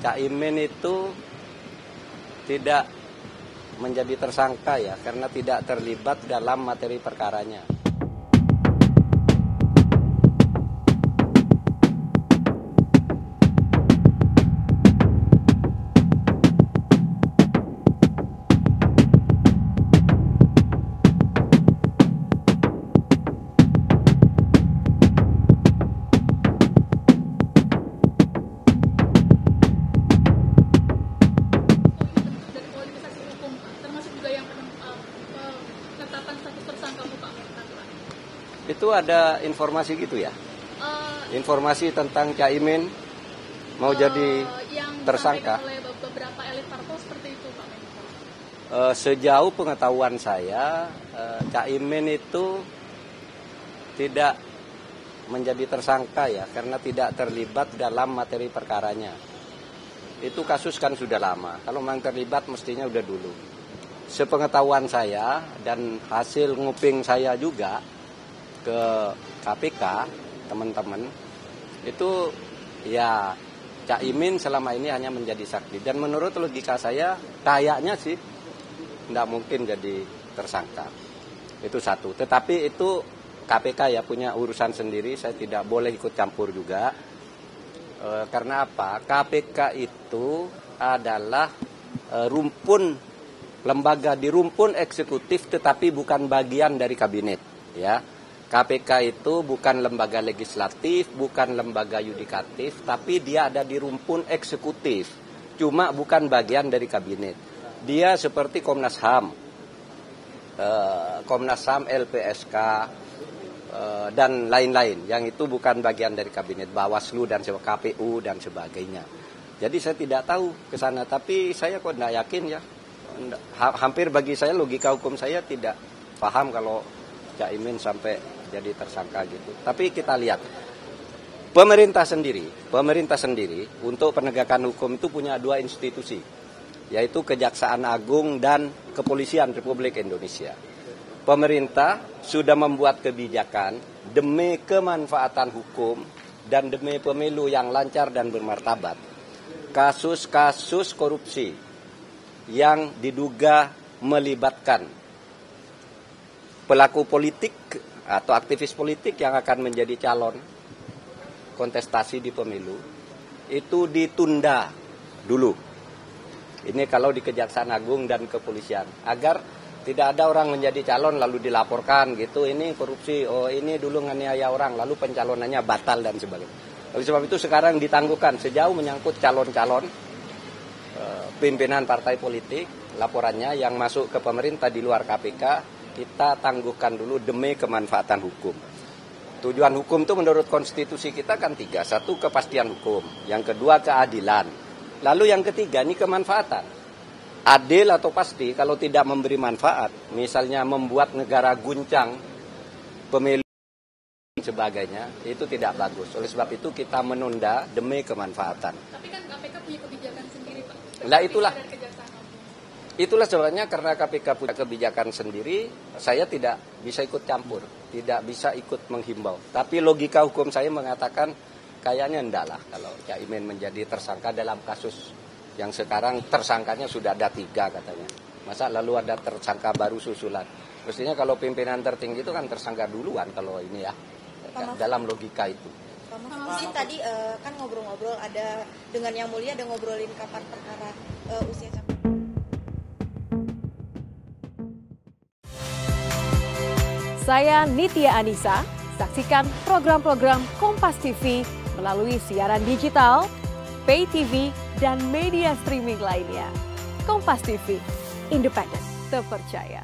Caimin itu tidak menjadi tersangka ya, karena tidak terlibat dalam materi perkaranya. Itu ada informasi gitu ya? Informasi tentang Caimin mau jadi tersangka? Oleh beberapa elit parpol seperti itu, Pak Menko. Sejauh pengetahuan saya, Caimin itu tidak menjadi tersangka ya, karena tidak terlibat dalam materi perkaranya. Itu kasus kan sudah lama. Kalau memang terlibat mestinya udah dulu. Sepengetahuan saya dan hasil nguping saya juga ke KPK, teman-teman, itu ya Caimin selama ini hanya menjadi saksi. Dan menurut logika saya, kayaknya sih tidak mungkin jadi tersangka. Itu satu. Tetapi itu KPK ya punya urusan sendiri, saya tidak boleh ikut campur juga. Karena apa? KPK itu adalah lembaga di rumpun eksekutif, tetapi bukan bagian dari kabinet. Ya. KPK itu bukan lembaga legislatif, bukan lembaga yudikatif, tapi dia ada di rumpun eksekutif. Cuma bukan bagian dari kabinet. Dia seperti Komnas HAM, LPSK, dan lain-lain. Yang itu bukan bagian dari kabinet, Bawaslu dan KPU dan sebagainya. Jadi saya tidak tahu ke sana, tapi saya kok tidak yakin ya. Hampir bagi saya logika hukum saya tidak paham kalau Caimin sampai jadi tersangka gitu. Tapi kita lihat pemerintah sendiri untuk penegakan hukum itu punya dua institusi, yaitu Kejaksaan Agung dan Kepolisian Republik Indonesia. Pemerintah sudah membuat kebijakan demi kemanfaatan hukum dan demi pemilu yang lancar dan bermartabat. Kasus-kasus korupsi yang diduga melibatkan pelaku politik atau aktivis politik yang akan menjadi calon kontestasi di pemilu itu ditunda dulu. Ini kalau di Kejaksaan Agung dan Kepolisian, agar tidak ada orang menjadi calon lalu dilaporkan gitu, ini korupsi, oh ini dulu nganiaya orang, lalu pencalonannya batal dan sebagainya. Oleh sebab itu sekarang ditangguhkan sejauh menyangkut calon-calon pimpinan partai politik, laporannya yang masuk ke pemerintah di luar KPK, kita tangguhkan dulu demi kemanfaatan hukum. Tujuan hukum itu menurut konstitusi kita kan tiga. Satu, kepastian hukum. Yang kedua, keadilan. Lalu yang ketiga, ini kemanfaatan. Adil atau pasti kalau tidak memberi manfaat. Misalnya membuat negara guncang, pemilu dan sebagainya, itu tidak bagus. Oleh sebab itu kita menunda demi kemanfaatan. Tapi kan KPK punya kebijakan sendiri, Pak. Lah itulah sebenarnya karena KPK punya kebijakan sendiri, saya tidak bisa ikut campur, tidak bisa ikut menghimbau. Tapi logika hukum saya mengatakan kayaknya enggak lah kalau Caimin menjadi tersangka dalam kasus yang sekarang tersangkanya sudah ada 3 katanya. Masa lalu ada tersangka baru susulan. Mestinya kalau pimpinan tertinggi itu kan tersangka duluan kalau ini ya, dalam logika itu. Pak Mahfud tadi kan ngobrol-ngobrol, ada dengan Yang Mulia ada ngobrolin kapan perkara usia sampai. Saya Nitya Anissa, saksikan program-program Kompas TV melalui siaran digital, pay TV, dan media streaming lainnya. Kompas TV, independen, terpercaya.